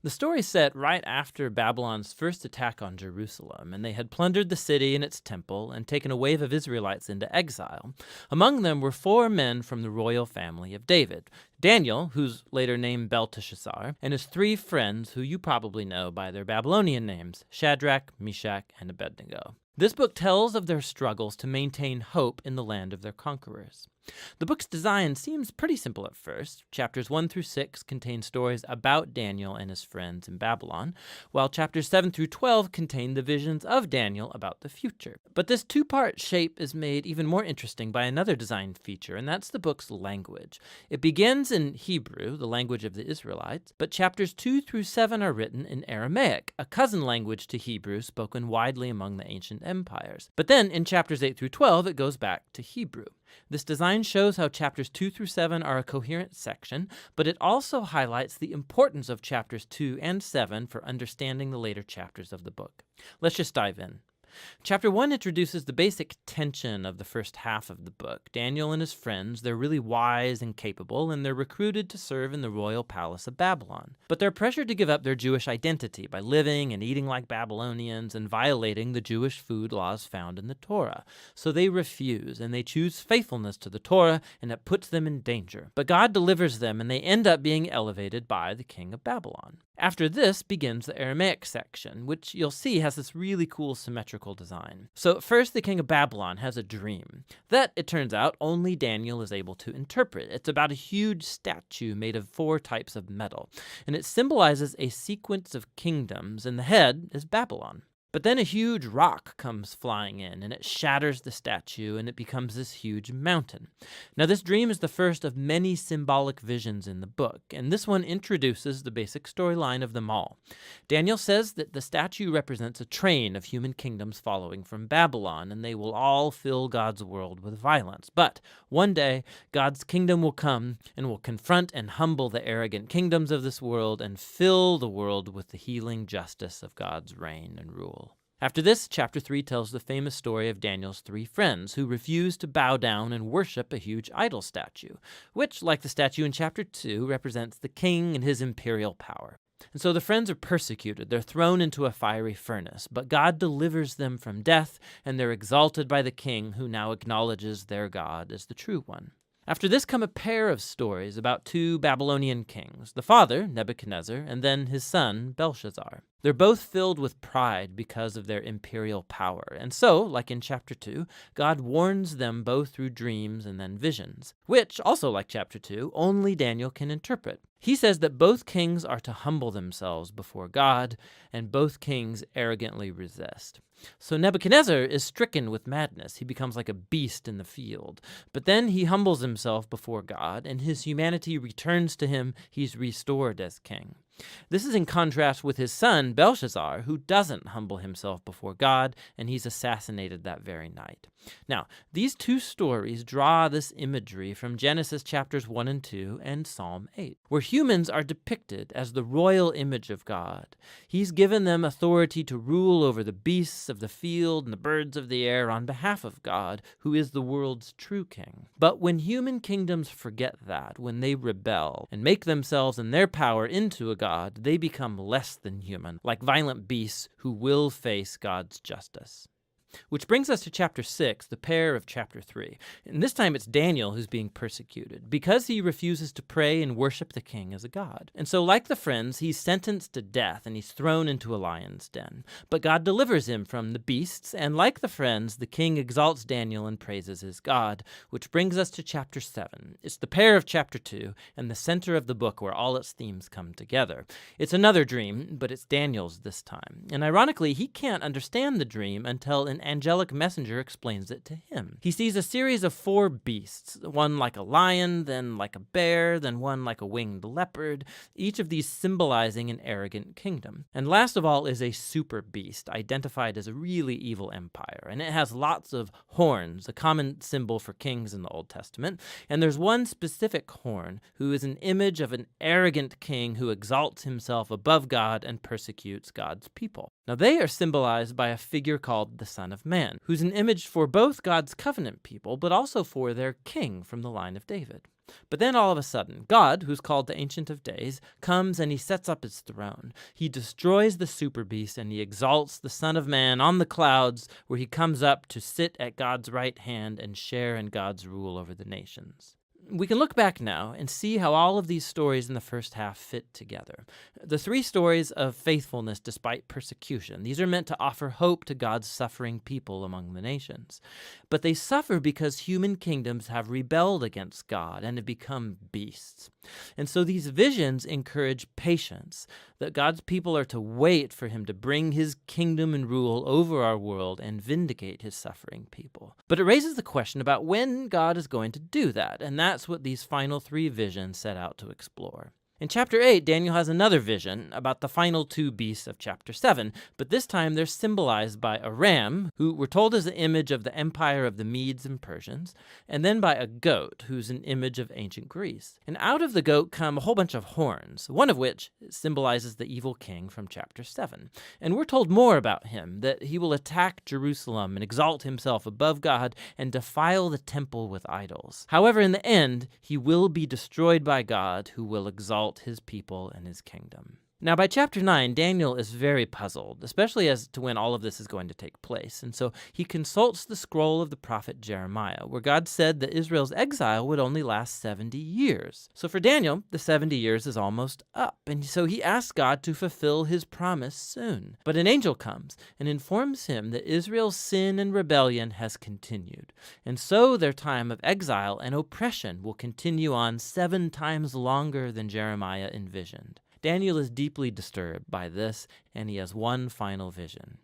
The story's set right after Babylon's first attack on Jerusalem, and they had plundered the city and its temple and taken a wave of Israelites into exile. Among them were 4 men from the royal family of David: Daniel, who's later named Belteshazzar, and his 3 friends who you probably know by their Babylonian names, Shadrach, Meshach, and Abednego. This book tells of their struggles to maintain hope in the land of their conquerors. The book's design seems pretty simple at first. Chapters 1 through 6 contain stories about Daniel and his friends in Babylon, while chapters 7 through 12 contain the visions of Daniel about the future. But this 2-part shape is made even more interesting by another design feature, and that's the book's language. It begins in Hebrew, the language of the Israelites, but chapters 2 through 7 are written in Aramaic, a cousin language to Hebrew spoken widely among the ancient empires. But then in chapters 8 through 12, it goes back to Hebrew. This design shows how chapters 2 through 7 are a coherent section, but it also highlights the importance of chapters 2 and 7 for understanding the later chapters of the book. Let's just dive in. Chapter 1 introduces the basic tension of the first half of the book. Daniel and his friends, they're really wise and capable, and they're recruited to serve in the royal palace of Babylon. But they're pressured to give up their Jewish identity by living and eating like Babylonians and violating the Jewish food laws found in the Torah. So they refuse, and they choose faithfulness to the Torah, and it puts them in danger. But God delivers them, and they end up being elevated by the king of Babylon. After this begins the Aramaic section, which you'll see has this really cool symmetrical design. So first, the king of Babylon has a dream that, it turns out, only Daniel is able to interpret. It's about a huge statue made of 4 types of metal, and it symbolizes a sequence of kingdoms, and the head is Babylon. But then a huge rock comes flying in, and it shatters the statue, and it becomes this huge mountain. Now, this dream is the first of many symbolic visions in the book, and this one introduces the basic storyline of them all. Daniel says that the statue represents a train of human kingdoms following from Babylon, and they will all fill God's world with violence. But one day, God's kingdom will come and will confront and humble the arrogant kingdoms of this world and fill the world with the healing justice of God's reign and rule. After this, chapter 3 tells the famous story of Daniel's 3 friends who refuse to bow down and worship a huge idol statue, which, like the statue in chapter 2, represents the king and his imperial power. And so the friends are persecuted. They're thrown into a fiery furnace, but God delivers them from death, and they're exalted by the king who now acknowledges their God as the true one. After this come a pair of stories about 2 Babylonian kings, the father, Nebuchadnezzar, and then his son, Belshazzar. They're both filled with pride because of their imperial power, and so, like in chapter 2, God warns them both through dreams and then visions, which, also like chapter 2, only Daniel can interpret. He says that both kings are to humble themselves before God, and both kings arrogantly resist. So Nebuchadnezzar is stricken with madness. He becomes like a beast in the field. But then he humbles himself before God, and his humanity returns to him. He's restored as king. This is in contrast with his son, Belshazzar, who doesn't humble himself before God, and he's assassinated that very night. Now, these 2 stories draw this imagery from Genesis chapters 1 and 2 and Psalm 8, where humans are depicted as the royal image of God. He's given them authority to rule over the beasts of the field and the birds of the air on behalf of God, who is the world's true king. But when human kingdoms forget that, when they rebel and make themselves and their power into a God, they become less than human, like violent beasts who will face God's justice. Which brings us to chapter 6, the pair of chapter 3. And this time it's Daniel who's being persecuted because he refuses to pray and worship the king as a god. And so, like the friends, he's sentenced to death and he's thrown into a lion's den. But God delivers him from the beasts, and like the friends, the king exalts Daniel and praises his God, which brings us to chapter 7. It's the pair of chapter 2 and the center of the book where all its themes come together. It's another dream, but it's Daniel's this time. And ironically, he can't understand the dream until an angelic messenger explains it to him. He sees a series of 4 beasts, one like a lion, then like a bear, then one like a winged leopard, each of these symbolizing an arrogant kingdom. And last of all is a super beast, identified as a really evil empire, and it has lots of horns, a common symbol for kings in the Old Testament, and there's one specific horn who is an image of an arrogant king who exalts himself above God and persecutes God's people. Now they are symbolized by a figure called the Son of Man, who's an image for both God's covenant people, but also for their king from the line of David. But then all of a sudden, God, who's called the Ancient of Days, comes and he sets up his throne. He destroys the super beast and he exalts the Son of Man on the clouds, where he comes up to sit at God's right hand and share in God's rule over the nations. We can look back now and see how all of these stories in the first half fit together. The three stories of faithfulness despite persecution, these are meant to offer hope to God's suffering people among the nations. But they suffer because human kingdoms have rebelled against God and have become beasts. And so these visions encourage patience, that God's people are to wait for him to bring his kingdom and rule over our world and vindicate his suffering people. But it raises the question about when God is going to do that, and that's what these final three visions set out to explore. In chapter 8, Daniel has another vision about the final two beasts of chapter 7, but this time they're symbolized by a ram, who we're told is the image of the empire of the Medes and Persians, and then by a goat, who's an image of ancient Greece. And out of the goat come a whole bunch of horns, one of which symbolizes the evil king from chapter 7. And we're told more about him, that he will attack Jerusalem and exalt himself above God and defile the temple with idols. However, in the end, he will be destroyed by God, who will exalt his people and his kingdom. Now, by chapter 9, Daniel is very puzzled, especially as to when all of this is going to take place. And so he consults the scroll of the prophet Jeremiah, where God said that Israel's exile would only last 70 years. So for Daniel, the 70 years is almost up. And so he asks God to fulfill his promise soon. But an angel comes and informs him that Israel's sin and rebellion has continued. And so their time of exile and oppression will continue on 7 times longer than Jeremiah envisioned. Daniel is deeply disturbed by this, and he has one final vision.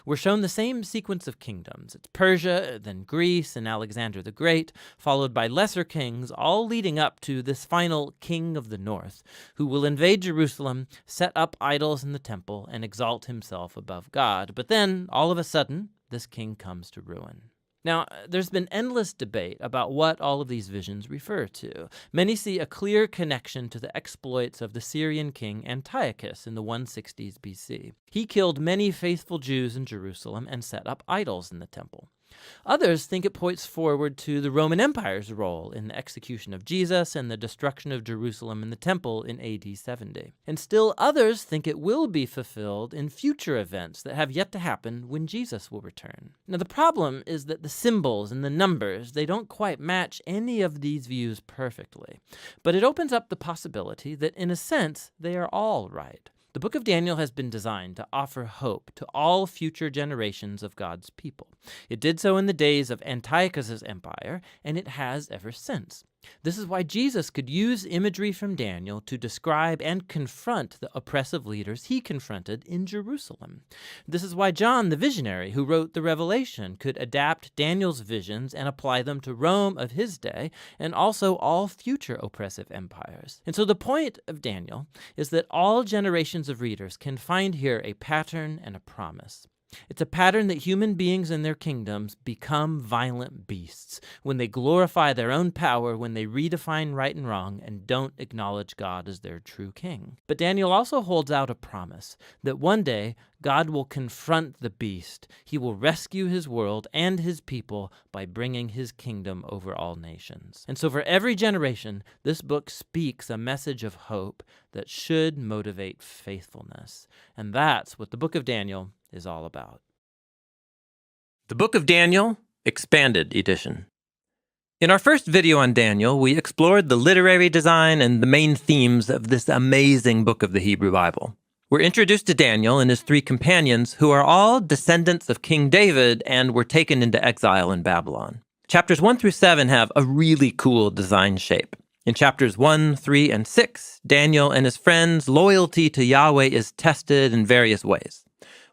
We're shown the same sequence of kingdoms. It's Persia, then Greece, and Alexander the Great, followed by lesser kings, all leading up to this final king of the north, who will invade Jerusalem, set up idols in the temple, and exalt himself above God. But then, all of a sudden, this king comes to ruin. Now, there's been endless debate about what all of these visions refer to. Many see a clear connection to the exploits of the Syrian king Antiochus in the 160s BC. He killed many faithful Jews in Jerusalem and set up idols in the temple. Others think it points forward to the Roman Empire's role in the execution of Jesus and the destruction of Jerusalem and the temple in AD 70. And still others think it will be fulfilled in future events that have yet to happen when Jesus will return. Now the problem is that the symbols and the numbers, they don't quite match any of these views perfectly. But it opens up the possibility that in a sense, they are all right. The book of Daniel has been designed to offer hope to all future generations of God's people. It did so in the days of Antiochus's empire, and it has ever since. This is why Jesus could use imagery from Daniel to describe and confront the oppressive leaders he confronted in Jerusalem. This is why John, the visionary who wrote the Revelation, could adapt Daniel's visions and apply them to Rome of his day and also all future oppressive empires. And so the point of Daniel is that all generations of readers can find here a pattern and a promise. It's a pattern that human beings and their kingdoms become violent beasts when they glorify their own power, when they redefine right and wrong and don't acknowledge God as their true king. But Daniel also holds out a promise that one day God will confront the beast. He will rescue his world and his people by bringing his kingdom over all nations. And so for every generation, this book speaks a message of hope that should motivate faithfulness. And that's what the book of Daniel is all about. The Book of Daniel, Expanded Edition. In our first video on Daniel, we explored the literary design and the main themes of this amazing book of the Hebrew Bible. We're introduced to Daniel and his 3 companions, who are all descendants of King David and were taken into exile in Babylon. Chapters 1 through 7 have a really cool design shape. In chapters 1, 3, and 6, Daniel and his friends' loyalty to Yahweh is tested in various ways.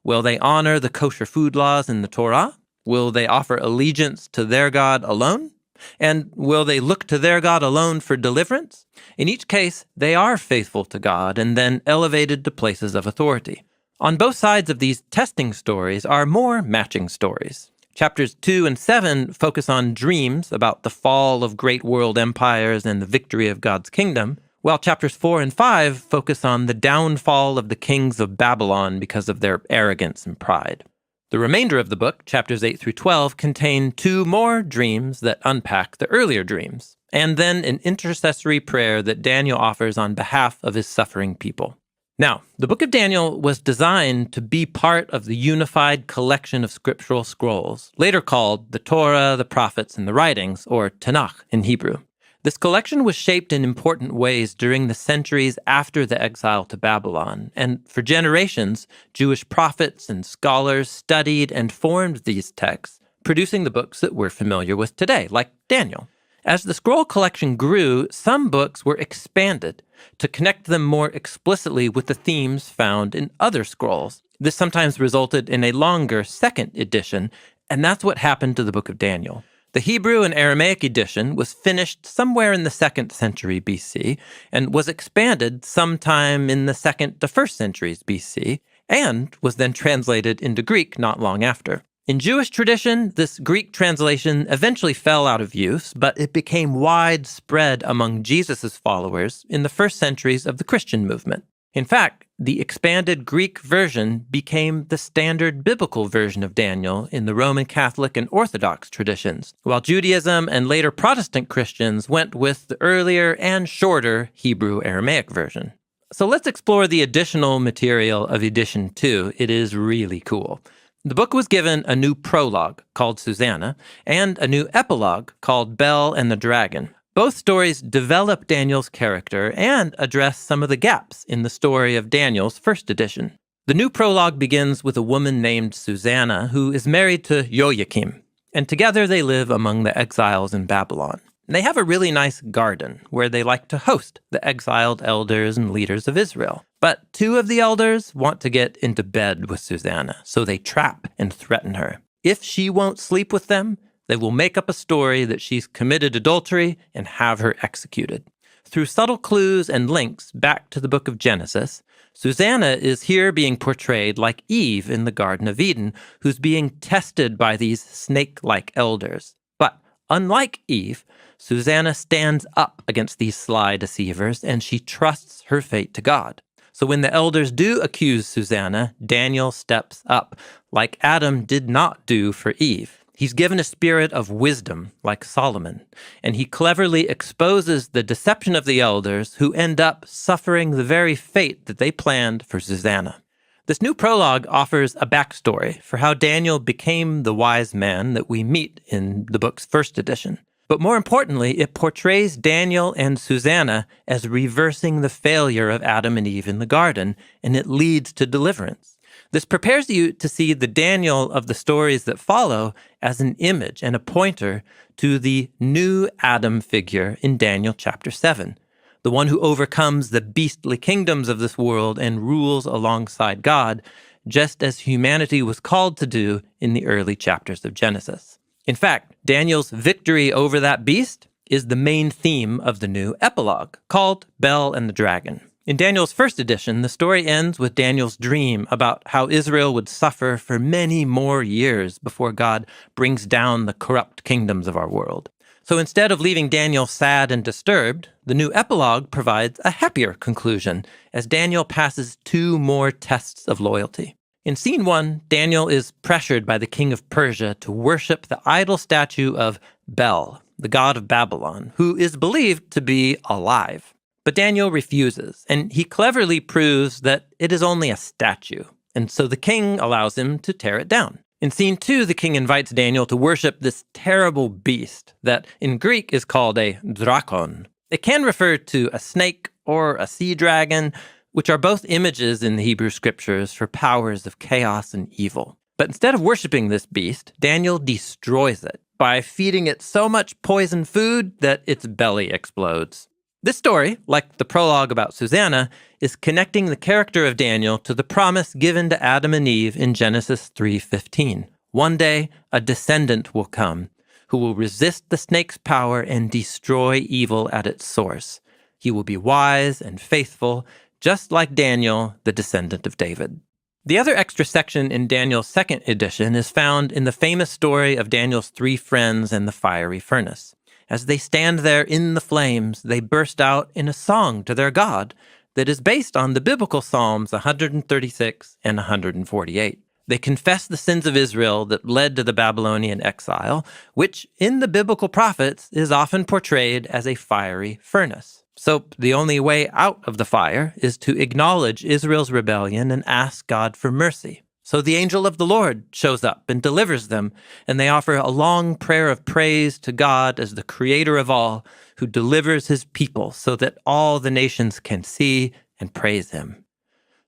Will they honor the kosher food laws in the Torah? Will they offer allegiance to their God alone? And will they look to their God alone for deliverance? In each case, they are faithful to God and then elevated to places of authority. On both sides of these testing stories are more matching stories. Chapters 2 and 7 focus on dreams about the fall of great world empires and the victory of God's kingdom, while chapters 4 and 5 focus on the downfall of the kings of Babylon because of their arrogance and pride. The remainder of the book, chapters 8 through 12, contain 2 more dreams that unpack the earlier dreams, and then an intercessory prayer that Daniel offers on behalf of his suffering people. Now, the book of Daniel was designed to be part of the unified collection of scriptural scrolls, later called the Torah, the Prophets, and the Writings, or Tanakh in Hebrew. This collection was shaped in important ways during the centuries after the exile to Babylon, and for generations, Jewish prophets and scholars studied and formed these texts, producing the books that we're familiar with today, like Daniel. As the scroll collection grew, some books were expanded to connect them more explicitly with the themes found in other scrolls. This sometimes resulted in a longer second edition, and that's what happened to the book of Daniel. The Hebrew and Aramaic edition was finished somewhere in the 2nd century BC and was expanded sometime in the 2nd to 1st centuries BC and was then translated into Greek not long after. In Jewish tradition, this Greek translation eventually fell out of use, but it became widespread among Jesus' followers in the first centuries of the Christian movement. In fact, the expanded Greek version became the standard biblical version of Daniel in the Roman Catholic and Orthodox traditions, while Judaism and later Protestant Christians went with the earlier and shorter Hebrew Aramaic version. So let's explore the additional material of edition 2. It is really cool. The book was given a new prologue called Susanna and a new epilogue called Bel and the Dragon. Both stories develop Daniel's character and address some of the gaps in the story of Daniel's first edition. The new prologue begins with a woman named Susanna who is married to Joachim, and together they live among the exiles in Babylon. They have a really nice garden where they like to host the exiled elders and leaders of Israel. But 2 of the elders want to get into bed with Susanna, so they trap and threaten her. If she won't sleep with them, they will make up a story that she's committed adultery and have her executed. Through subtle clues and links back to the book of Genesis, Susanna is here being portrayed like Eve in the Garden of Eden, who's being tested by these snake-like elders. But unlike Eve, Susanna stands up against these sly deceivers, and she trusts her fate to God. So when the elders do accuse Susanna, Daniel steps up, like Adam did not do for Eve. He's given a spirit of wisdom, like Solomon, and he cleverly exposes the deception of the elders, who end up suffering the very fate that they planned for Susanna. This new prologue offers a backstory for how Daniel became the wise man that we meet in the book's first edition. But more importantly, it portrays Daniel and Susanna as reversing the failure of Adam and Eve in the garden, and it leads to deliverance. This prepares you to see the Daniel of the stories that follow as an image and a pointer to the new Adam figure in Daniel chapter 7, the one who overcomes the beastly kingdoms of this world and rules alongside God, just as humanity was called to do in the early chapters of Genesis. In fact, Daniel's victory over that beast is the main theme of the new epilogue, called Bel and the Dragon. In Daniel's first edition, the story ends with Daniel's dream about how Israel would suffer for many more years before God brings down the corrupt kingdoms of our world. So instead of leaving Daniel sad and disturbed, the new epilogue provides a happier conclusion as Daniel passes 2 more tests of loyalty. In scene 1, Daniel is pressured by the king of Persia to worship the idol statue of Bel, the god of Babylon, who is believed to be alive. But Daniel refuses, and he cleverly proves that it is only a statue, and so the king allows him to tear it down. In scene 2, the king invites Daniel to worship this terrible beast that in Greek is called a drakon. It can refer to a snake or a sea dragon, which are both images in the Hebrew scriptures for powers of chaos and evil. But instead of worshiping this beast, Daniel destroys it by feeding it so much poison food that its belly explodes. This story, like the prologue about Susanna, is connecting the character of Daniel to the promise given to Adam and Eve in Genesis 3:15. One day, a descendant will come who will resist the snake's power and destroy evil at its source. He will be wise and faithful, just like Daniel, the descendant of David. The other extra section in Daniel's second edition is found in the famous story of Daniel's 3 friends and the fiery furnace. As they stand there in the flames, they burst out in a song to their God that is based on the biblical Psalms 136 and 148. They confess the sins of Israel that led to the Babylonian exile, which in the biblical prophets is often portrayed as a fiery furnace. So the only way out of the fire is to acknowledge Israel's rebellion and ask God for mercy. So the angel of the Lord shows up and delivers them, and they offer a long prayer of praise to God as the creator of all, who delivers his people so that all the nations can see and praise him.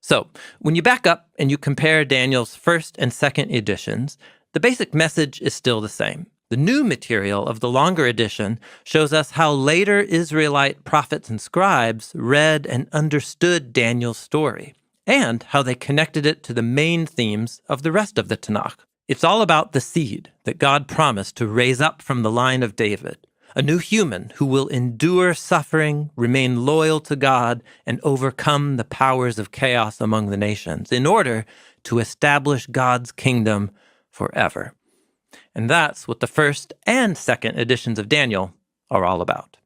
So when you back up and you compare Daniel's first and second editions, the basic message is still the same. The new material of the longer edition shows us how later Israelite prophets and scribes read and understood Daniel's story, and how they connected it to the main themes of the rest of the Tanakh. It's all about the seed that God promised to raise up from the line of David, a new human who will endure suffering, remain loyal to God, and overcome the powers of chaos among the nations in order to establish God's kingdom forever. And that's what the first and second editions of Daniel are all about.